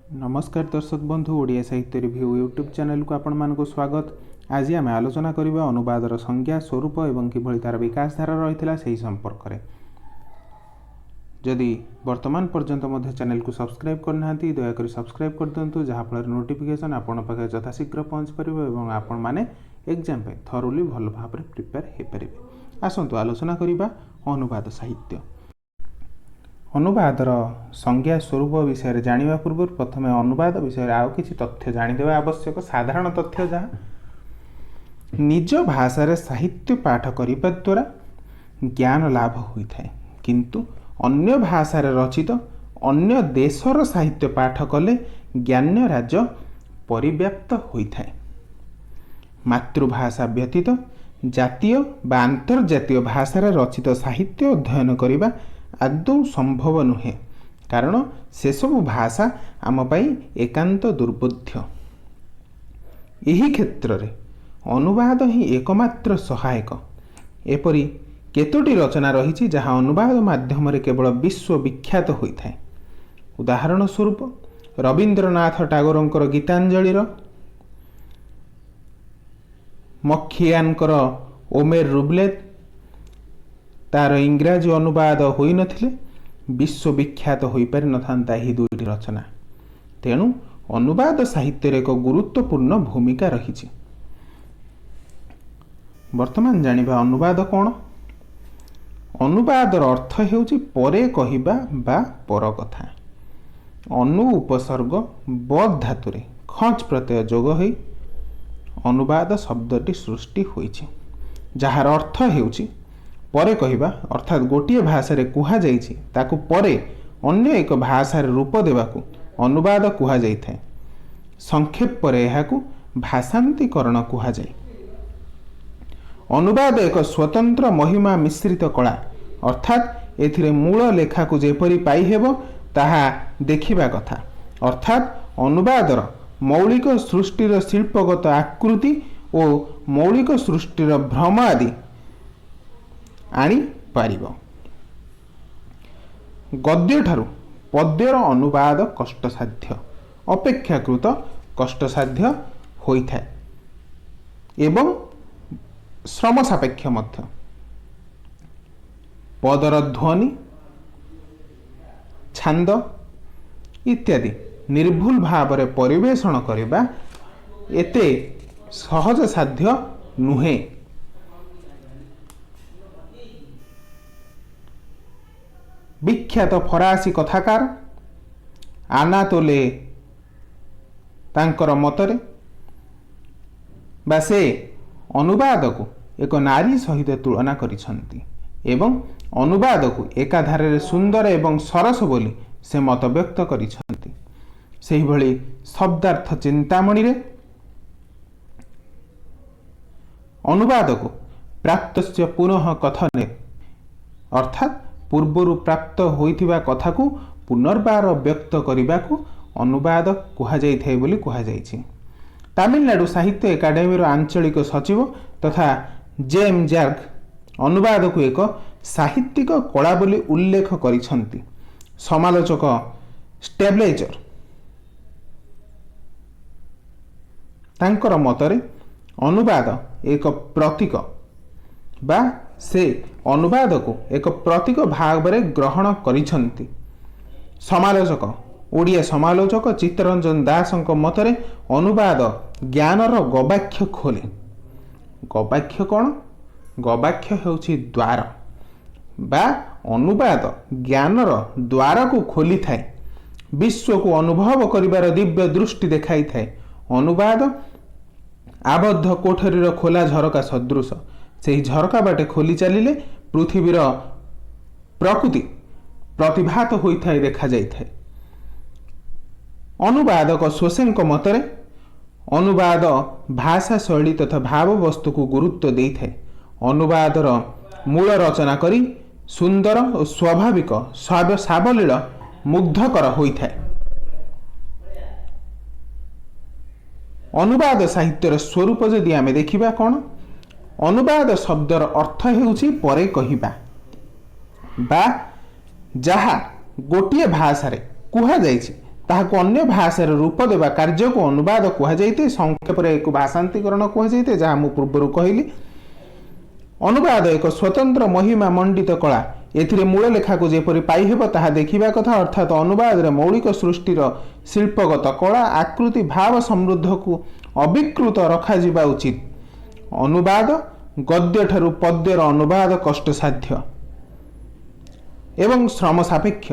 नमस्कार दर्शक बंधु ओडिया साहित्य रिव्यू यूट्यूब चैनल को आपण मानक स्वागत। आज आम आलोचना करबा अनुवादर संज्ञा स्वरूप एवं किभଳି तार विकास धारा रही से संपर्क में। जदि वर्तमान पर्यंत मध्य चैनल को सब्सक्राइब करना दयाकोरी सब्सक्राइब कर दिंतु जहाँफल नोटिफिकेशन आपण पाखे यथाशीघ्र पहुँच पार और आपण मैंने एग्जाम पे थरोली भल भाव प्रिपेयर हो पारे। आसतु आलोचना करबा अनुवाद साहित्य। अनुवादर संज्ञा स्वरूप विषय जानिबा पूर्व प्रथमे अनुवाद विषय आउ किछि तथ्य जानिदेवा आवश्यक। साधारण तथ्य जहाँ निज भाषा साहित्य पाठ करने द्वारा ज्ञान लाभ होता है, किंतु अन्य भाषा रचित अन्य देशर साहित्य पाठ कले ज्ञान राज्य परिव्याप्त होता है। मातृभाषा व्यतीत जातीय बा अंतर्जातीय भाषार रचित साहित्य अध्ययन करने आदौ संभव नुहे, कारण से सबु भाषा आम पाई एकांत दुर्बोध्य। यही क्षेत्र में अनुवाद ही एकमात्र सहायक। एपरी केतोटी रचना रही जहाँ अनुवाद माध्यम केवल विश्व विख्यात होता है। उदाहरण स्वरूप रवींद्रनाथ टागोरंकर गीतांजलिर, मक्खियानकर ओमेर रुबलेट तार इंग्राजी अनुवाद होई नथिले विश्व विख्यात होई पारि नथांता ही दुईटी रचना। तेणु अनुवाद साहित्य एक गुरुत्वपूर्ण भूमिका रही। वर्तमान जानिबा अनुवाद कौन। अनुवादर अर्थ हेउची परे कहिबा बा पर कथा। अनु उपसर्ग बद धातुरे खच प्रत्यय जोग होई अनुवाद शब्दटी सृष्टि होईछि, जार अर्थ हेउची परे कहिबा, अर्थात गोटे भाषा कुहा जाइछि ताकु परे अन्य एक भाषा रूप देवाकू अनुवाद कुहा जाइଥାଏ। संक्षेप पर एहाकू भाषांतीकरण कुहा जाए। अनुवाद एक स्वतंत्र महिमा मिश्रित कला, अर्थात एथिरे मूल लेखा को जेपरी पाई हेबो ताहा देखिबा कथा। अर्थात अनुवादर मौलिक सृष्टिर शिल्पगत आकृति और मौलिक सृष्टिर भ्रम आदि आनी पारिबो। गद्य ठारू पद्यर अनुवाद कष्टसाध्य, अपेक्षाकृत कष्टसाध्य होता है एवं श्रम सापेक्ष मध्य। पदर ध्वनि छांद इत्यादि निर्भुल भाव में परिवेषण करबा एते सहज साध्य नुहे। विख्यात फरासी कथाकार आनातोले तांकर मतरे बा से अनुवाद को एक नारी सहित तुलना करिसंती एवं अनुवाद को एकाधारे सुंदर एवं सरस बोली से मत व्यक्त करिसंती। सेहि भली शब्दार्थ चिंतामणि रे अनुवाद को प्राप्तस्य पुनः कथने, अर्थात पूर्वर प्राप्त होइथिबा कथा को पुनर्बार व्यक्त करने को अनुवाद कुहा जाइथाय बोली कुहा जाइछि। तमिलनाडु साहित्य एकाडेमी आंचलिक सचिव तथा जेम जार्ग अनुवाद को एक साहित्यिक कला बोली उल्लेख करिसंती। समालोचक स्टेबलेजर तांकर मतरे अनुवाद एक प्रतीक बा से अनुवाद को एक प्रतीक भाव में ग्रहण करिसंती। समालोचक ओडिया समालोचक चित्तरंजन दासଙ୍କ मतरे अनुवाद ज्ञानर गवाक्ष खोले। गवाक्ष कौन? गवाक्ष हेउछि द्वार बा अनुवाद ज्ञानर द्वार को खोली थाए, विश्व को अनुभव करिबार दिव्य दृष्टि देखाई थाए। अनुवाद आबद्ध कोठरीर खोला झरका सदृश। से झरका बाटे खोली चलिले पृथ्वीर प्रकृति प्रतिभात होता है देखा जाए। अनुवादक शोसेंक मतरे अनुवाद भाषा शैली तथा भाव वस्तु को गुरुत्व दे थाए। अनुवादर मूल रचना करी सुंदर और स्वाभाविक सावलील मुग्धकर होता है। अनुवाद साहित्यर स्वरूप यदि आमे देखिबा कौन, अनुवाद शब्दर अर्थ हेउछि परे कहिबा बा जहा गोटे भाषा कुहा जाइछि ତାହାକୁ ଅନ୍ୟ ଭାଷାରେ ରୂପ ଦେବା କାର୍ଯ୍ୟକୁ ଅନୁବାଦ କୁହାଯାଇଥାଏ। ସଂକ୍ଷେପରେ ଏକ ଭାଷାନ୍ତରୀକରଣ କୁହାଯାଇଥାଏ, ଯାହା ମୁଁ ପୂର୍ବରୁ କହିଲି। ଅନୁବାଦ ଏକ ସ୍ୱତନ୍ତ୍ର ମହିମା ମଣ୍ଡିତ କଳା। ଏଥିରେ ମୂଳ ଲେଖାକୁ ଯେପରି ପାଇହେବ ତାହା ଦେଖିବା କଥା, ଅର୍ଥାତ୍ ଅନୁବାଦରେ ମୌଳିକ ସୃଷ୍ଟିର ଶିଳ୍ପଗତ କଳା, ଆକୃତି, ଭାବ ସମୃଦ୍ଧକୁ ଅବିକୃତ ରଖାଯିବା ଉଚିତ। ଅନୁବାଦ ଗଦ୍ୟଠାରୁ ପଦ୍ୟର ଅନୁବାଦ କଷ୍ଟସାଧ୍ୟ ଏବଂ ଶ୍ରମ ସାପେକ୍ଷ।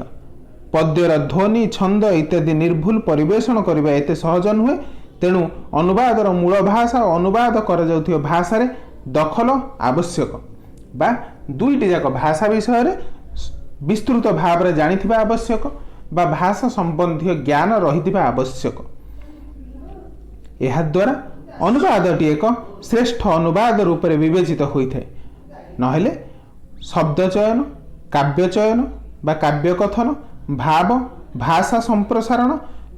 ପଦ୍ୟର ଧ୍ୱନି, ଛନ୍ଦ ଇତ୍ୟାଦି ନିର୍ଭୁଲ ପରିବେଷଣ କରିବା ଏତେ ସହଜ ନୁହେଁ। ତେଣୁ ଅନୁବାଦର ମୂଳ ଭାଷା ଓ ଅନୁବାଦ କରାଯାଉଥିବା ଭାଷାରେ ଦଖଲ ଆବଶ୍ୟକ, ବା ଦୁଇଟି ଯାକ ଭାଷା ବିଷୟରେ ବିସ୍ତୃତ ଭାବରେ ଜାଣିଥିବା ଆବଶ୍ୟକ, ବା ଭାଷା ସମ୍ବନ୍ଧୀୟ ଜ୍ଞାନ ରହିଥିବା ଆବଶ୍ୟକ। ଏହାଦ୍ୱାରା ଅନୁବାଦଟି ଏକ ଶ୍ରେଷ୍ଠ ଅନୁବାଦ ରୂପରେ ବିବେଚିତ ହୋଇଥାଏ। ନହେଲେ ଶବ୍ଦ ଚୟନ, କାବ୍ୟ ଚୟନ ବା କାବ୍ୟ କଥନ, ଭାବ, ଭାଷା ସମ୍ପ୍ରସାରଣ,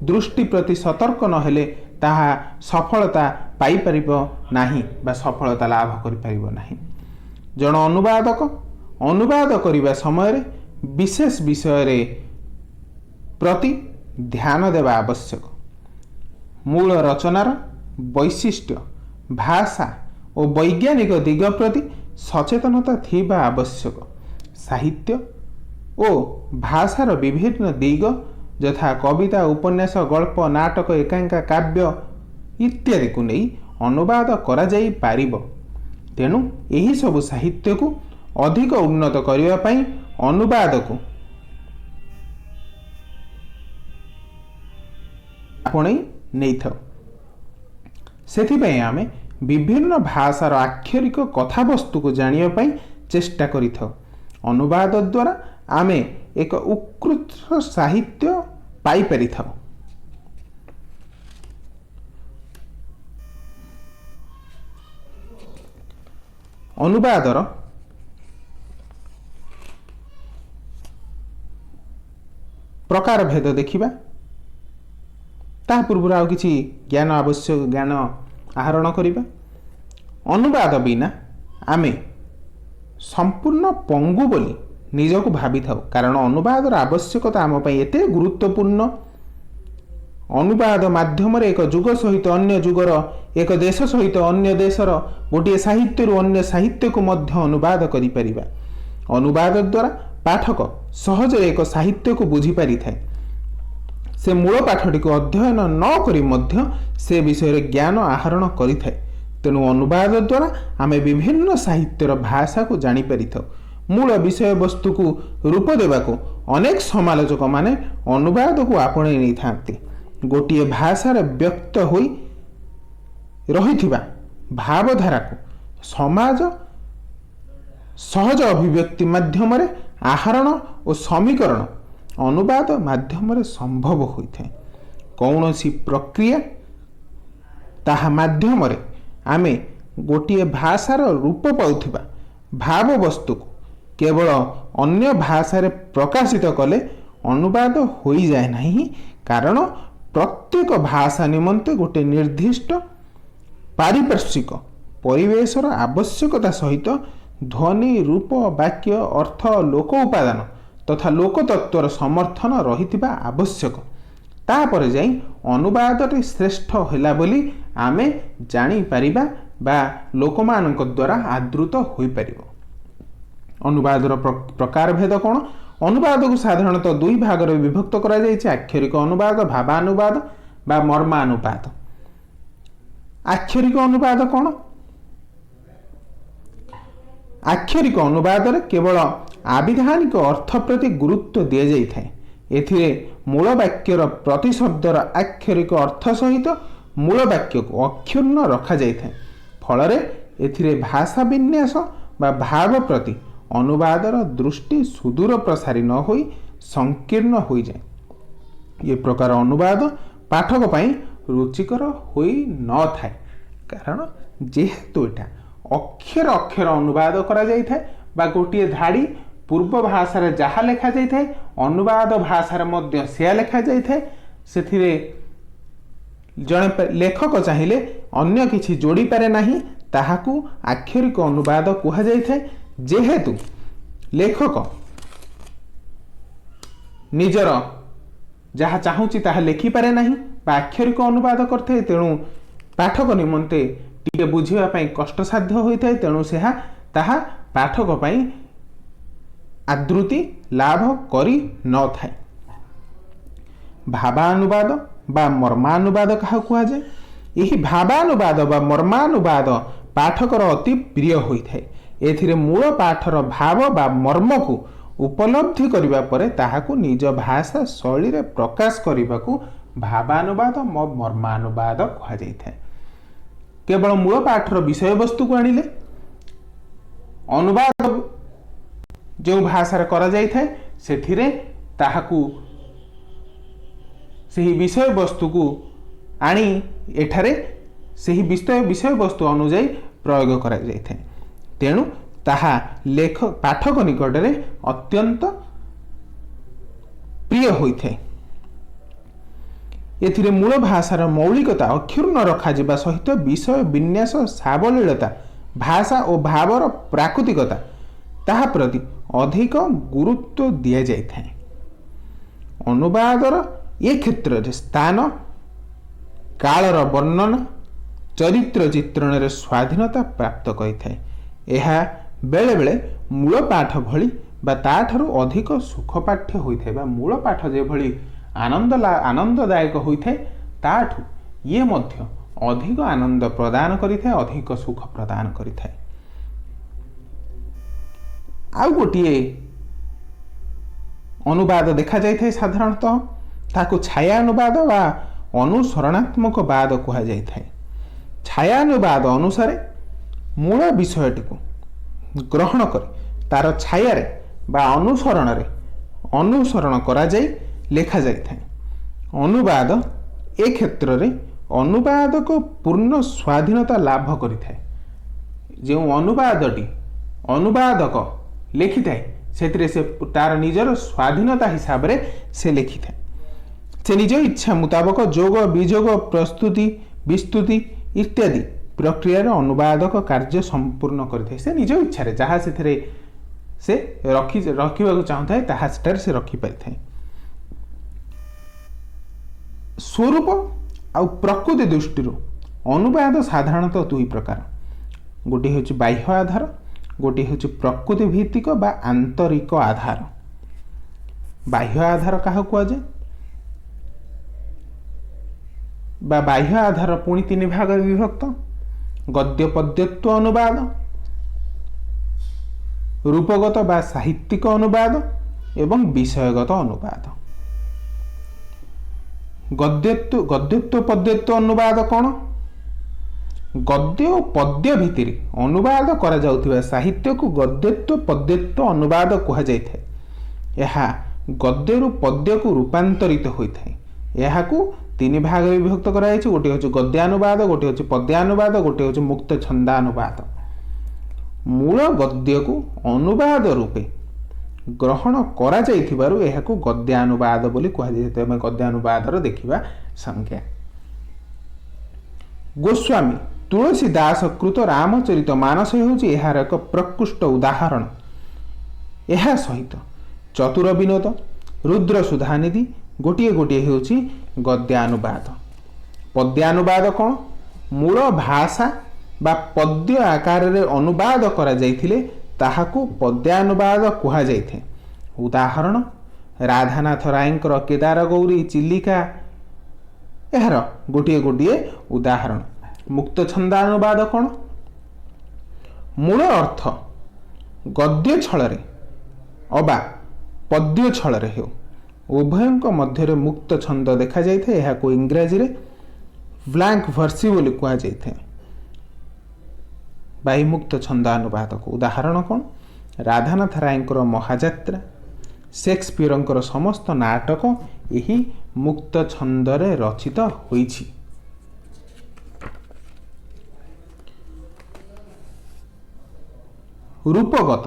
ଦୃଷ୍ଟି ପ୍ରତି ସତର୍କ ନହେଲେ ତାହା ସଫଳତା ପାଇପାରିବ ନାହିଁ ବା ସଫଳତା ଲାଭ କରିପାରିବ ନାହିଁ। ଜଣେ ଅନୁବାଦକ ଅନୁବାଦ କରିବା ସମୟରେ ବିଶେଷ ବିଷୟରେ ପ୍ରତି ଧ୍ୟାନ ଦେବା ଆବଶ୍ୟକ। ମୂଳ ରଚନାର ବୈଶିଷ୍ଟ୍ୟ, ଭାଷା ଓ ବୈଜ୍ଞାନିକ ଦିଗ ପ୍ରତି ସଚେତନତା ଥିବା ଆବଶ୍ୟକ। ସାହିତ୍ୟ ଓ ଭାଷାର ବିଭିନ୍ନ ଦିଗ ଯଥା କବିତା, ଉପନ୍ୟାସ, ଗଳ୍ପ, ନାଟକ, ଏକାଙ୍କିକା, କାବ୍ୟ ଇତ୍ୟାଦିକୁ ନେଇ ଅନୁବାଦ କରାଯାଇପାରିବ। ତେଣୁ ଏହିସବୁ ସାହିତ୍ୟକୁ ଅଧିକ ଉନ୍ନତ କରିବା ପାଇଁ ଅନୁବାଦକୁ ଆପଣେଇ ନେଇଥାଉ। ସେଥିପାଇଁ ଆମେ ବିଭିନ୍ନ ଭାଷାର ଆକ୍ଷରିକ କଥାବସ୍ତୁକୁ ଜାଣିବା ପାଇଁ ଚେଷ୍ଟା କରିଥାଉ। ଅନୁବାଦ ଦ୍ୱାରା ଆମେ ଏକ ଉତ୍କୃଷ୍ଟ ସାହିତ୍ୟ ପାଇପାରିଥାଉ। ଅନୁବାଦର ପ୍ରକାର ଭେଦ ଦେଖିବା। ତା ପୂର୍ବରୁ ଆଉ କିଛି ଜ୍ଞାନ ଆହରଣ କରିବା। ଅନୁବାଦ ବିନା ଆମେ ସମ୍ପୂର୍ଣ୍ଣ ପଙ୍ଗୁ ବୋଲି ନିଜକୁ ଭାବିଥାଉ, କାରଣ ଅନୁବାଦର ଆବଶ୍ୟକତା ଆମ ପାଇଁ ଏତେ ଗୁରୁତ୍ୱପୂର୍ଣ୍ଣ। ଅନୁବାଦ ମାଧ୍ୟମରେ ଏକ ଯୁଗ ସହିତ ଅନ୍ୟ ଯୁଗର, ଏକ ଦେଶ ସହିତ ଅନ୍ୟ ଦେଶର, ଗୋଟିଏ ସାହିତ୍ୟରୁ ଅନ୍ୟ ସାହିତ୍ୟକୁ ମଧ୍ୟ ଅନୁବାଦ କରିପାରିବା। ଅନୁବାଦ ଦ୍ୱାରା ପାଠକ ସହଜରେ ଏକ ସାହିତ୍ୟକୁ ବୁଝିପାରିଥାଏ। ସେ ମୂଳ ପାଠଟିକୁ ଅଧ୍ୟୟନ ନ କରି ମଧ୍ୟ ସେ ବିଷୟରେ ଜ୍ଞାନ ଆହରଣ କରିଥାଏ। ତେଣୁ ଅନୁବାଦ ଦ୍ୱାରା ଆମେ ବିଭିନ୍ନ ସାହିତ୍ୟର ଭାଷାକୁ ଜାଣିପାରିଥାଉ। ମୂଳ ବିଷୟବସ୍ତୁକୁ ରୂପ ଦେବାକୁ ଅନେକ ସମାଲୋଚକମାନେ ଅନୁବାଦକୁ ଆପଣେଇ ନେଇଥାନ୍ତି। ଗୋଟିଏ ଭାଷାରେ ବ୍ୟକ୍ତ ହୋଇ ରହିଥିବା ଭାବଧାରାକୁ ସମାଜ ସହଜ ଅଭିବ୍ୟକ୍ତି ମାଧ୍ୟମରେ ଆହରଣ ଓ ସମୀକରଣ ଅନୁବାଦ ମାଧ୍ୟମରେ ସମ୍ଭବ ହୋଇଥାଏ। କୌଣସି ପ୍ରକ୍ରିୟା ତାହା ମାଧ୍ୟମରେ ଆମେ ଗୋଟିଏ ଭାଷାର ରୂପ ପାଉଥିବା ଭାବବସ୍ତୁକୁ କେବଳ ଅନ୍ୟ ଭାଷାରେ ପ୍ରକାଶିତ କଲେ ଅନୁବାଦ ହୋଇଯାଏ ନାହିଁ, କାରଣ ପ୍ରତ୍ୟେକ ଭାଷା ନିମନ୍ତେ ଗୋଟିଏ ନିର୍ଦ୍ଦିଷ୍ଟ ପାରିପାର୍ଶ୍ୱିକ ପରିବେଶର ଆବଶ୍ୟକତା ସହିତ ଧ୍ୱନି, ରୂପ, ବାକ୍ୟ, ଅର୍ଥ, ଲୋକ ଉପାଦାନ ତଥା ଲୋକତତ୍ତ୍ୱର ସମର୍ଥନ ରହିଥିବା ଆବଶ୍ୟକ। ତାପରେ ଯାଇ ଅନୁବାଦଟି ଶ୍ରେଷ୍ଠ ହେଲା ବୋଲି ଆମେ ଜାଣିପାରିବା ବା ଲୋକମାନଙ୍କ ଦ୍ୱାରା ଆଦୃତ ହୋଇପାରିବ। ଅନୁବାଦର ପ୍ରକାର ଭେଦ କ'ଣ? ଅନୁବାଦକୁ ସାଧାରଣତଃ ଦୁଇ ଭାଗରେ ବିଭକ୍ତ କରାଯାଇଛି: ଆକ୍ଷରିକ ଅନୁବାଦ, ଭାବାନୁବାଦ ବା ମର୍ମାନୁବାଦ। ଆକ୍ଷରିକ ଅନୁବାଦ କ'ଣ? ଆକ୍ଷରିକ ଅନୁବାଦରେ କେବଳ ଆବିଧାନିକ ଅର୍ଥ ପ୍ରତି ଗୁରୁତ୍ୱ ଦିଆଯାଇଥାଏ। ଏଥିରେ ମୂଳ ବାକ୍ୟର ପ୍ରତିଶବ୍ଦର ଆକ୍ଷରିକ ଅର୍ଥ ସହିତ ମୂଳ ବାକ୍ୟକୁ ଅକ୍ଷୁଣ୍ଣ ରଖାଯାଇଥାଏ। ଫଳରେ ଏଥିରେ ଭାଷା ବିନ୍ୟାସ ବା ଭାବ ପ୍ରତି ଅନୁବାଦର ଦୃଷ୍ଟି ସୁଦୂର ପ୍ରସାରୀ ନ ହୋଇ ସଂକୀର୍ଣ୍ଣ ହୋଇଯାଏ। ଏ ପ୍ରକାର ଅନୁବାଦ ପାଠକ ପାଇଁ ରୁଚିକର ହୋଇନଥାଏ, କାରଣ ଯେହେତୁ ଏଟା ଅକ୍ଷର ଅକ୍ଷର ଅନୁବାଦ କରାଯାଇଥାଏ ବା ଗୋଟିଏ ଧାଡ଼ି ପୂର୍ବ ଭାଷାରେ ଯାହା ଲେଖାଯାଇଥାଏ ଅନୁବାଦ ଭାଷାରେ ମଧ୍ୟ ସେୟା ଲେଖାଯାଇଥାଏ। ସେଥିରେ ଜଣେ ଲେଖକ ଚାହିଁଲେ ଅନ୍ୟ କିଛି ଯୋଡ଼ିପାରେ ନାହିଁ, ତାହାକୁ ଆକ୍ଷରିକ ଅନୁବାଦ କୁହାଯାଇଥାଏ। ଯେହେତୁ ଲେଖକ ନିଜର जहाँ चाहूँची ताहा लेखिपारे नहीं बा आक्षरिक अनुवाद करते तेणु पाठक निमंते टिके बुझिबा पई कष्टसाध्य होता है। तेणु से ताहा पाठक पई आदृति लाभ करि न थाए। भावानुवाद बा मर्मानुवाद क्या कहुए? यही भावानुवाद बा मर्मानुवाद पाठकर अति प्रिय होता है। एथिरे मूल पाठर भाव बा मर्म को उपलब्धि करिबा परे ताहाकु निज भाषा शैली रे प्रकाश करने भावानुवाद मर्मानुवाद कहा जाए। केवल मूल पाठर विषय वस्तु को आनिले अनुवाद जो भाषा रे करा जाय थाए सेठिरे ताहाकु सही विषय वस्तु को आनी एठारे सही विषय वस्तु अनुଯାयी प्रयोग करा जाय थाए। तेणु ताहा लेखक पाठक निकट में अत्यंत प्रिय होता है। एथिरे मूल भाषार मौलिकता अक्षुण्ण रखा जिबा सहित विषय विन्यास सावलीलता भाषा और भावर प्राकृतिकता ताहा प्रति अधिक गुरुत्व दिया जाए। अनुवादर ये क्षेत्र में स्थान कालर वर्णन चरित्र चित्रण रे स्वाधीनता प्राप्त करिथाए। यह बेले बेले मूल पाठ भली बा ताठारु अधिक सुखपाठ्य होइथाए बा मूल पाठ जे भली आनंददायक होइथाए ताठु ये मध्य अधिक आनंद प्रदान करिथाए, अधिक सुख प्रदान करिथाए। आउ गोटिए अनुवाद देखा जाइथाए साधारणतः ताकू छाया अनुवाद बा अनुसरणात्मक वाद कहा जाइथाए। छाया अनुवाद अनुसार मूल विषयटी को ग्रहण कर तार छाया बा अनुसरण करा जाई लेखा जाइथाए। अनुवाद ए क्षेत्र रे अनुवाद को पूर्ण स्वाधीनता लाभ करिथाए। जो अनुवादटी अनुवादक लिखिथाए सेतिरे से तार निजर स्वाधीनता हिसाब रे से लिखिथाए। से निज इच्छा मुताबक जोग विजोग प्रस्तुति विस्तुति इत्यादि प्रक्रिया अनुवादक कार्य संपूर्ण करिथाए। से निज इच्छा रे जहाँ से रखिबा चाहूଥାଏ ताहा सेटार से रखि परिथाए। स्वरूप आउ प्रकृति दृष्टि अनुवाद साधारणतः दुई प्रकार। गोटे हूँ बाह्य आधार, गोटे हूँ प्रकृति भित्तिक बा आंतरिक आधार। बाह्य आधार क्या कहुए बा बाह्य आधार पुणी तीन भाग विभक्त। गद्य पद्यत्व अनुवाद, रूपगत बा साहित्यिक अनुवाद एवं विषयगत अनुवाद। गद्यत्व पद्यत्व अनुवाद कौन? गद्य और पद्य भितर अनुवाद करा जाउथिबा साहित्य को गद्यत्व पद्यत्व अनुवाद कहा जाइथाए। यह गद्यरु पद्य को रूपांतरित होइथाए। यहाकू तीन भाग विभक्त कराई। गोटे हूँ गद्यानुवाद, गोटे हूँ पद्यानुवाद, गोटे हूँ मुक्त छंदानुवाद। मूल गद्य को अनुवाद रूपे ग्रहण करा जाइथिबारु एहाकू गद्यानुवाद बोली कहा जाइथाए। आमे गद्यानुवादर देखिबा संज्ञा। गोस्वामी तुलसीदास कृत रामचरित मानस होउची एहार एक प्रकृष्ट उदाहरण। एहा सहित चतुर विनोद, रुद्र सुधानिधि गोटे गोटे होउची गद्यानुवाद। पद्यानुवाद कौन? मूल भाषा बा पद्य आकार रे अनुवाद करा जाइथिले ताहाकू पद्यानुवाद कहा जाइथे। उदाहरण राधानाथ रायंकर केदार गौरी चिलिका एहार गोटे गोटे उदाहरण। मुक्त छंदानुवाद कौन? मूल अर्थ गद्य छଳରେ अबा पद्य छଳରେ हेउ उभयଙ୍କ ମଧ୍ୟରେ मुक्त छंद देखा जाइଥାଏ। ଏହାକୁ ଇଂରାଜୀରେ ବ୍ଲାଙ୍କ ଭର୍ସି ବୋଲି କୁହାଯାଇଥାଏ। ବାଇ ମୁକ୍ତ ଛନ୍ଦ ଅନୁବାଦକୁ ଉଦାହରଣ କ'ଣ? ରାଧାନାଥ ରାୟଙ୍କର ମହାଯାତ୍ରା, ସେକ୍ସପିୟରଙ୍କର ସମସ୍ତ ନାଟକ ଏହି ମୁକ୍ତ ଛନ୍ଦରେ ରଚିତ ହୋଇଛି। रूपगत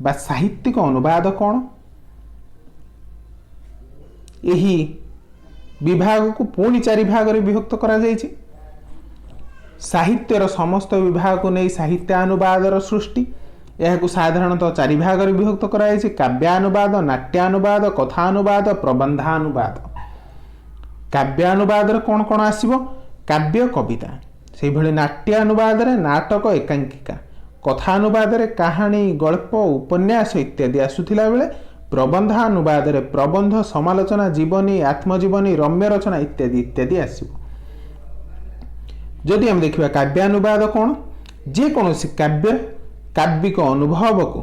बा साहित्यिक अनुवाद कौन? यही विभाग को पुणी चारि भाग रे विभक्त करा जायछि। साहित्यर समस्त विभाग को नहीं साहित्यानुवादर सृष्टि। यह साधारणतः चारि भाग रे विभक्त करा जायछि। काव्यानुवाद, नाट्यानुवाद, कथानुवाद, प्रबंधानुवाद। काव्यानुवाद कौन कौन आसिबो काव्य कविता से भली नाट्यानुवाद नाटक एकांकिका कथानुवाद कहानी गल्प उपन्यास इत्यादि आसुथिला बेले प्रबंधानुवाद प्रबंध समालोचना जीवनी आत्मजीवनी रम्य रचना इत्यादि इत्यादि आसिबो। जदि हम देखिबा काव्यानुवाद कौन जेकोसी काव्य काव्यिक अनुभव को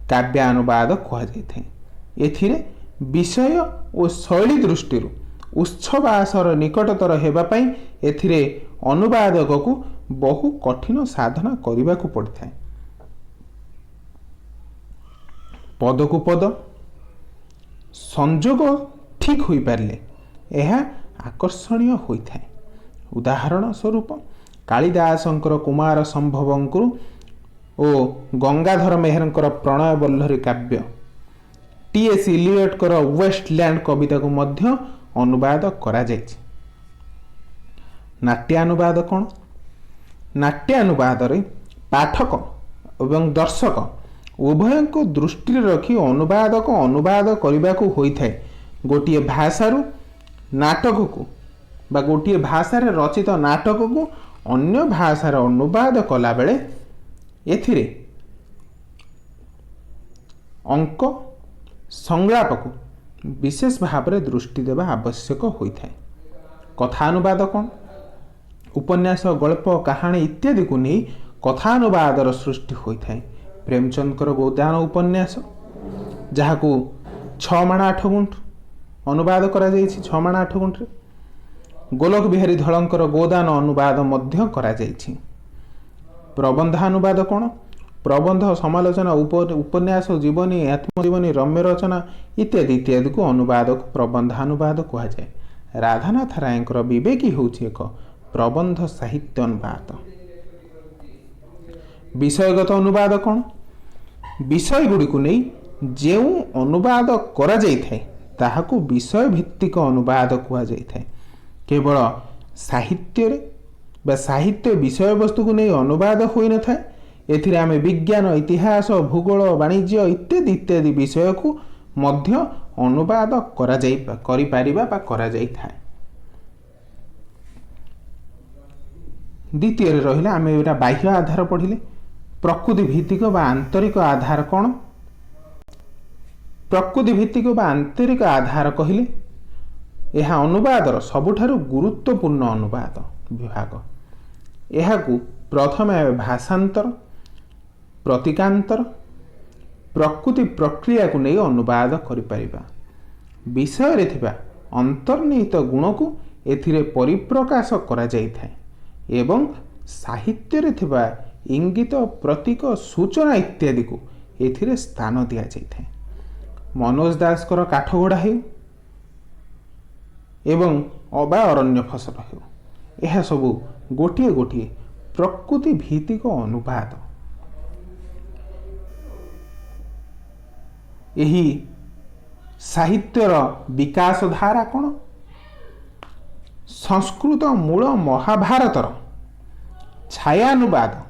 काव्यानुवाद कह जाए। एथिरे विषय और शैली दृष्टि उत्सव आसर निकटतर हेबापई एथिरे अनुवादक को बहु कठिन साधना करने को पड़ता है। पद को पद संजोग ठीक हो पारे यह आकर्षणीय होता है। उदाहरण स्वरूप कालिदासंकर कुमार संभवंकुर ओ गंगाधर मेहरंकर प्रणय बल्लरी काव्य टी.एस. इलियटकर वेस्टलैंड कविता को मध्य अनुवाद करा जायछि। नाट्यानुवाद कौन नाट्यानुवाद पाठक एवं दर्शक उभय को दृष्टि रखी अनुवादक अनुवाद करने को होता है। गोटे भाषारू नाटक को बा गोटे भाषा रचित नाटक को अन्य भाषार अनुवाद कला बेले एथिरे अंक संलाप को विशेष भाव में दृष्टि देवा आवश्यक होता है। कथानुवाद कौन उपन्यास गल्प कहानी इत्यादि को नहीं कथानुवादर सृष्टि होता है। प्रेमचंदकर गोदान उपन्यास जहाँ को 6 माण 8 गुंठ अनुवाद करा जायछि। 6 माण 8 गुंठ गोलोक बिहारी धलंकर गोदान अनुवाद मध्य करा जायछि। प्रबंधानुवाद कौन प्रबंध समालोचना उपन्यास जीवनी आत्मजीवनी रम्य रचना इत्यादि इत्यादि को अनुवाद को प्रबंधानुवाद कह जाए। राधानाथ रायंकर विवेकी होछि एक प्रबंध साहित्य अनुवाद। विषयगत अनुवाद कौन विषय गुड़ी को नहीं जो अनुवाद करा जाइथाय ताहाकू विषय भित्तिक अनुवाद कह जाइथाय। केवल साहित्य बा साहित्य विषय वस्तु को नहीं अनुवाद होई न थाए। एथिरे आमे विज्ञान इतिहास भूगोल वाणिज्य इत्यादि इत्यादि विषय को मध्य अनुवाद करा जाई करि पारिबा बा करा जाई थाए। द्वितीय रहिला आमे एटा बाह्य आधार पढ़िले। प्रकृति भित्तिक बा आंतरिक आधार कौन प्रकृति भित्तिक बा आंतरिक आधार कहिले यह अनुवादर सबुठारु गुरुत्वपूर्ण अनुवाद विभाग। यहाकू प्रथम भाषांतर प्रतीकांतर प्रकृति प्रक्रिया को नहीं अनुवाद करिपारिबा। विषय रे थिबा अंतर्निहित गुण को एथिरे परिप्रकाश करा जाइथाय एवं साहित्य रे थिबा इंगित प्रतीक सूचना इत्यादि को एथिरे स्थान दिया जाइथाय। मनोज दासकर काठगोड़ा हेउ एवं अबा अरण्य फसल हेउ यह सबू गोटिए गोटिए प्रकृति भित्तिक अनुवाद। यही साहित्यर विकास धारा कौन संस्कृत मूल महाभारतर छायानुवाद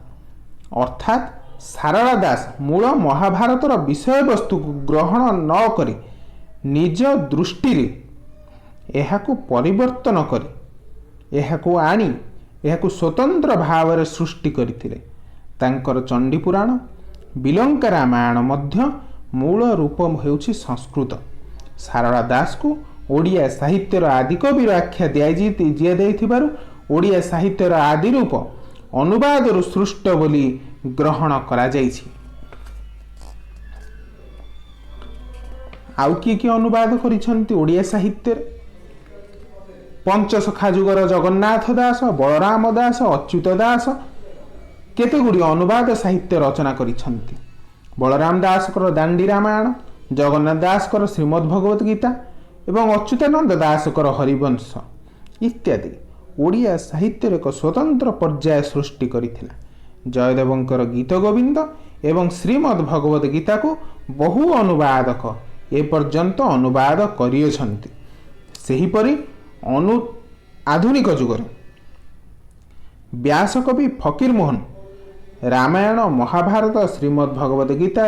अर्थात सारला दास मूल महाभारतर विषय वस्तु को ग्रहण न करी निज दृष्टि एहाकू परिवर्तन करी एहाकू आनी एहाकू स्वतंत्र भाव में सृष्टि करथिले। तांकर चंडीपुराण बिलंका रामायण मध्य मूल रूप हेउछि संस्कृत। सारला दास को ओडिया साहित्यर आदिकविर आख्या दिया देथिबारु ओडिया साहित्यर आदि रूप अनुवादरु सृष्ट बोली ग्रहण करा जाइछि। आउ किए अनुवाद करिसंती ओडिया साहित्य पंचसखा जुगर जगन्नाथ दास बलराम दास अच्युत दास केते गुडी अनुवाद साहित्य रचना करिसंती। बलराम दासकर दांडी रामायण जगन्नाथ दासकर श्रीमद् भगवत गीता एवं अच्युतानंद दासकर हरिवंश इत्यादि ओडिया साहित्य एक स्वतंत्र पर्याय सृष्टि करिथिला। जयदेवंकर गीत गोविंद एवं श्रीमद् भगवत गीता को बहु अनुवादक ए पर्यंत अनुवाद करियछंती। सेहीपरि आधुनिक जुगर व्यासकवि फकीर मोहन रामायण महाभारत श्रीमद् भगवत गीता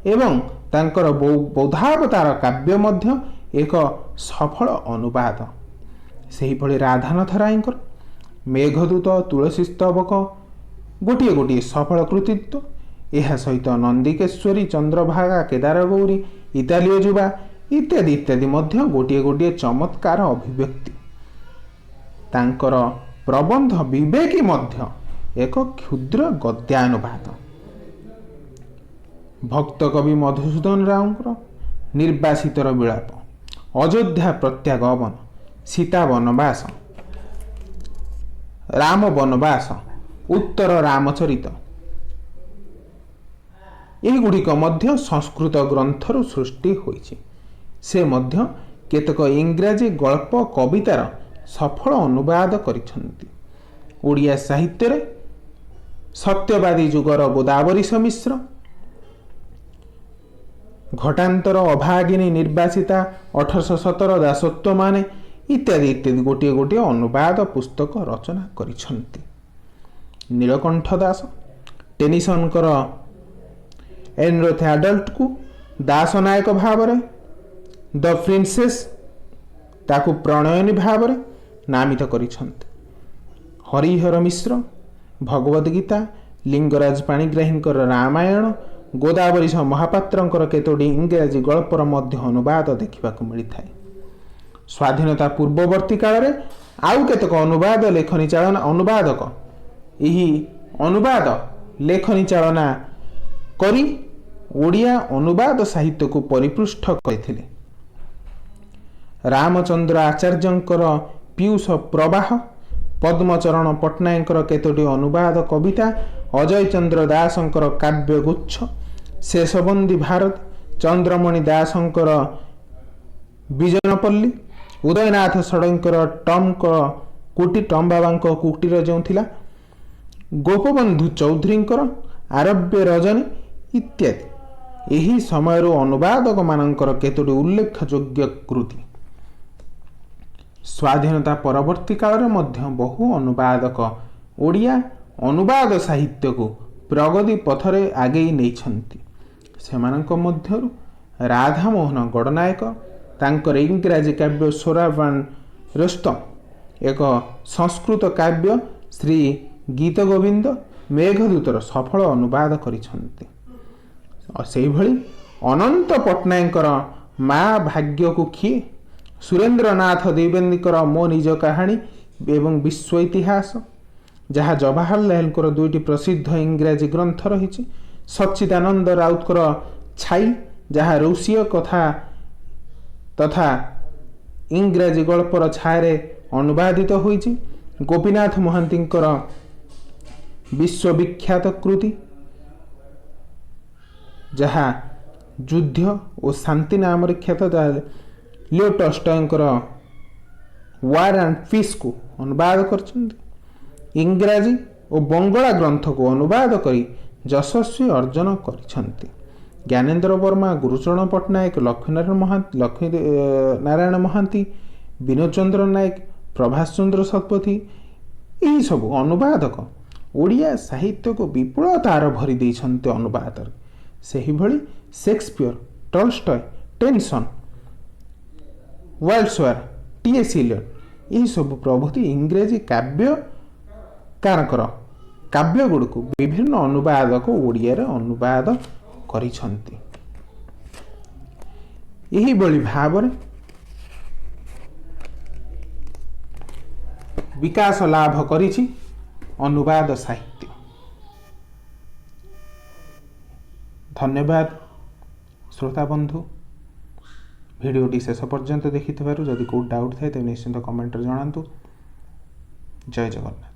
एवं तांकर बौद्धावतार काव्य मध्य एक सफल अनुवाद। ସେହିଭଳି ରାଧାନାଥ ରାୟଙ୍କର ମେଘଦୂତ, ତୁଳସୀ ସ୍ତବକ ଗୋଟିଏ ଗୋଟିଏ ସଫଳ କୃତିତ୍ୱ। ଏହା ସହିତ ନନ୍ଦିକେଶ୍ୱରୀ, ଚନ୍ଦ୍ରଭାଗା, କେଦାରଗୌରୀ, ଇତାଲୀୟ ଯୁବା ଇତ୍ୟାଦି ଇତ୍ୟାଦି ମଧ୍ୟ ଗୋଟିଏ ଗୋଟିଏ ଚମତ୍କାର ଅଭିବ୍ୟକ୍ତି। ତାଙ୍କର ପ୍ରବନ୍ଧ ବିବେକୀ ମଧ୍ୟ ଏକ କ୍ଷୁଦ୍ର ଗଦ୍ୟାନୁବାଦ। ଭକ୍ତ କବି ମଧୁସୂଦନ ରାଓଙ୍କର ନିର୍ବାସିତର ବିଳାପ, ଅଯୋଧ୍ୟା ପ୍ରତ୍ୟାଗମନ, ସୀତା ବନବାସ, ରାମ ବନବାସ, ଉତ୍ତର ରାମଚରିତ ଏଗୁଡ଼ିକ ମଧ୍ୟ ସଂସ୍କୃତ ଗ୍ରନ୍ଥରୁ ସୃଷ୍ଟି ହୋଇଛି। ସେ ମଧ୍ୟ କେତେକ ଇଂରାଜୀ ଗଳ୍ପ କବିତାର ସଫଳ ଅନୁବାଦ କରିଛନ୍ତି। ଓଡ଼ିଆ ସାହିତ୍ୟରେ ସତ୍ୟବାଦୀ ଯୁଗର ଗୋଦାବରୀଶ ମିଶ୍ର, ଘଟାନ୍ତର, ଅଭାଗିନୀ, ନିର୍ବାସିତା, 1817, ଦାସତ୍ୱମାନେ ଇତ୍ୟାଦି ଇତ୍ୟାଦି ଗୋଟିଏ ଗୋଟିଏ ଅନୁବାଦ ପୁସ୍ତକ ରଚନା କରିଛନ୍ତି। ନୀଳକଣ୍ଠ ଦାସ ଟେନିସନଙ୍କର ଏନରୋଥ୍ ଆଡଲ୍ଟକୁ ଦାସ ନାୟକ ଭାବରେ, ଦ ପ୍ରିନ୍ସେସ୍ ତାକୁ ପ୍ରଣୟନୀ ଭାବରେ ନାମିତ କରିଛନ୍ତି। ହରିହର ମିଶ୍ର ଭଗବଦ ଗୀତା, ଲିଙ୍ଗରାଜ ପାଣିଗ୍ରାହୀଙ୍କର ରାମାୟଣ, ଗୋଦାବରୀଶ ମହାପାତ୍ରଙ୍କର କେତୋଟି ଇଂରାଜୀ ଗଳ୍ପର ମଧ୍ୟ ଅନୁବାଦ ଦେଖିବାକୁ ମିଳିଥାଏ। ସ୍ୱାଧୀନତା ପୂର୍ବବର୍ତ୍ତୀ କାଳରେ ଆଉ କେତେକ ଅନୁବାଦକ ଏହି ଅନୁବାଦ ଲେଖନୀ ଚାଳନା କରି ଓଡ଼ିଆ ଅନୁବାଦ ସାହିତ୍ୟକୁ ପରିପୃଷ୍ଠ କରିଥିଲେ। ରାମଚନ୍ଦ୍ର ଆଚାର୍ଯ୍ୟଙ୍କର ପୀୟୁଷ ପ୍ରବାହ, ପଦ୍ମଚରଣ ପଟ୍ଟନାୟକଙ୍କର କେତୋଟି ଅନୁବାଦ କବିତା, ଅଜୟ ଚନ୍ଦ୍ର ଦାସଙ୍କର କାବ୍ୟଗୁଚ୍ଛ, ଶେଷବନ୍ଦୀ ଭାରତ, ଚନ୍ଦ୍ରମଣି ଦାସଙ୍କର ବିଜନପଲ୍ଲୀ, ଉଦୟନାଥ ଷଡ଼ଙ୍ଗୀଙ୍କର ଟମ୍ ବାବାଙ୍କ କୁଟୀର ଯେଉଁ ଥିଲା, ଗୋପବନ୍ଧୁ ଚୌଧୁରୀଙ୍କର ଆରବ୍ୟ ରଜନୀ ଇତ୍ୟାଦି ଏହି ସମୟରୁ ଅନୁବାଦକମାନଙ୍କର କେତୋଟି ଉଲ୍ଲେଖଯୋଗ୍ୟ କୃତି। ସ୍ୱାଧୀନତା ପରବର୍ତ୍ତୀ କାଳରେ ମଧ୍ୟ ବହୁ ଅନୁବାଦକ ଓଡ଼ିଆ ଅନୁବାଦ ସାହିତ୍ୟକୁ ପ୍ରଗତି ପଥରେ ଆଗେଇ ନେଇଛନ୍ତି। ସେମାନଙ୍କ ମଧ୍ୟରୁ ରାଧାମୋହନ ଗଡ଼ନାୟକ ତାଙ୍କର ଇଂରାଜୀ କାବ୍ୟ ସୋରାବାନ ରୋସ୍ତମ, ଏକ ସଂସ୍କୃତ କାବ୍ୟ ଶ୍ରୀ ଗୀତ ଗୋବିନ୍ଦ, ମେଘଦୂତର ସଫଳ ଅନୁବାଦ କରିଛନ୍ତି। ସେହିଭଳି ଅନନ୍ତ ପଟ୍ଟନାୟକଙ୍କର ମା ଭାଗ୍ୟକୁ କିଏ, ସୁରେନ୍ଦ୍ରନାଥ ଦ୍ୱିବେଦୀଙ୍କର ମୋ ନିଜ କାହାଣୀ ଏବଂ ବିଶ୍ୱ ଇତିହାସ, ଯାହା ଜବାହରଲାଲ ନେହେରୁଙ୍କର ଦୁଇଟି ପ୍ରସିଦ୍ଧ ଇଂରାଜୀ ଗ୍ରନ୍ଥ ରହିଛି, ସଚ୍ଚିଦାନନ୍ଦ ରାଉତଙ୍କର ଛାଇ, ଯାହା ରୁଷୀୟ କଥା ତଥା ଇଂରାଜୀ ଗଳ୍ପର ଛାୟାରେ ଅନୁବାଦିତ ହୋଇଛି, ଗୋପୀନାଥ ମହାନ୍ତିଙ୍କର ବିଶ୍ୱବିଖ୍ୟାତ କୃତି, ଯାହା ଯୁଦ୍ଧ ଓ ଶାନ୍ତି ନାମରେ ଖ୍ୟାତ, ଲିଓ ଟଲଷ୍ଟୟଙ୍କର ୱାର୍ ଆଣ୍ଡ ପିସ୍କୁ ଅନୁବାଦ କରିଛନ୍ତି। ଇଂରାଜୀ ଓ ବଙ୍ଗଳା ଗ୍ରନ୍ଥକୁ ଅନୁବାଦ କରି ଯଶସ୍ୱୀ ଅର୍ଜନ କରିଛନ୍ତି। ଜ୍ଞାନେନ୍ଦ୍ର ବର୍ମା, ଗୁରୁଚରଣ ପଟ୍ଟନାୟକ, ଲକ୍ଷ୍ମୀନାରାୟଣ ମହାନ୍ତି, ବିନୋଦ ଚନ୍ଦ୍ର ନାୟକ, ପ୍ରଭାଷ ଚନ୍ଦ୍ର ଶତପଥୀ ଏହିସବୁ ଅନୁବାଦକ ଓଡ଼ିଆ ସାହିତ୍ୟକୁ ବିପୁଳତାର ଭରି ଦେଇଛନ୍ତି ଅନୁବାଦରେ। ସେହିଭଳି ସେକ୍ସପିୟର, ଟଲଷ୍ଟୟ, ଟେନିସନ, ୱାର୍ଡସୱାର୍ଥ, ଟି.ଏସ୍. ଇଲିୟଟ ଏହିସବୁ ପ୍ରଭୃତି ଇଂରାଜୀ କାବ୍ୟକାରଙ୍କର କାବ୍ୟଗୁଡ଼ିକୁ ବିଭିନ୍ନ ଅନୁବାଦକ ଓଡ଼ିଆରେ ଅନୁବାଦ କରିଛନ୍ତି। ଏହିଭଳି ଭାବରେ ବିକାଶ ଲାଭ କରିଛି ଅନୁବାଦ ସାହିତ୍ୟ। ଧନ୍ୟବାଦ ଶ୍ରୋତା ବନ୍ଧୁ, ଭିଡ଼ିଓଟି ଶେଷ ପର୍ଯ୍ୟନ୍ତ ଦେଖିଥିବାରୁ। ଯଦି କେଉଁ ଡାଉଟ୍ ଥାଏ ତେବେ ନିଶ୍ଚିନ୍ତ କମେଣ୍ଟରେ ଜଣାନ୍ତୁ। ଜୟ ଜଗନ୍ନାଥ।